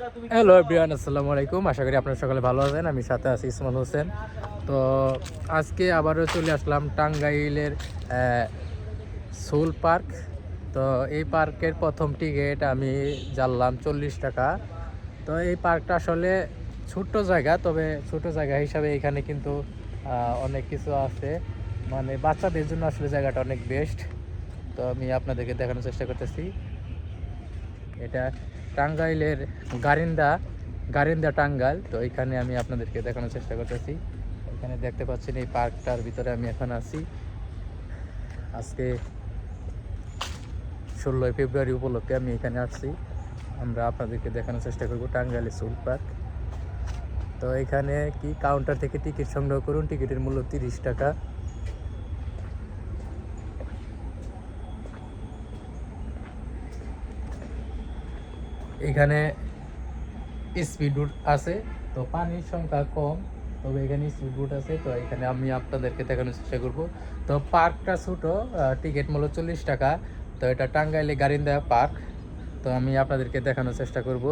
Hello everyone, আসসালামু আলাইকুম। আশা করি আপনারা সকলে ভালো আছেন। আমি সাথে আছি ইসমাল হোসেন। তো আজকে আবারও চলে আসলাম টাঙ্গাইলের সোল পার্ক। তো এই পার্কের প্রথম টিকিট আমি জানলাম 40 টাকা। তো এই পার্কটা আসলে ছোট্ট জায়গা, তবে ছোট জায়গা হিসাবে এখানে কিন্তু অনেক কিছু আছে, মানে বাচ্চাদের জন্য আসলে জায়গাটা অনেক বেস্ট। তো আমি আপনাদেরকে দেখানোর চেষ্টা করতেছি। এটা টাঙ্গাইলের গারিন্দা গারিন্দা টাঙ্গাইল। তো এখানে আমি আপনাদেরকে দেখানোর চেষ্টা করতেছি। এখানে দেখতে পাচ্ছেন এই পার্কটার ভিতরে আমি এখন আছি। আজকে 16ই ফেব্রুয়ারি উপলক্ষে আমি এখানে আসছি। আমরা আপনাদেরকে দেখানোর চেষ্টা করব টাঙ্গাইলের সোল পার্ক। তো এখানে কি কাউন্টার থেকে টিকিট সংগ্রহ করুন, টিকিটের মূল্য 30 টাকা। এখানে স্পিড বোট আছে, তো পানির সংখ্যা কম, তবে এখানে স্পিড বোট আছে। তো এখানে আমি আপনাদেরকে দেখানোর চেষ্টা করব। তো পার্কটা ছোট, টিকিট মূল্য 40 টাকা। তো এটা টাঙ্গাইলে গারিন্দা পার্ক। তো আমি আপনাদেরকে দেখানোর চেষ্টা করব।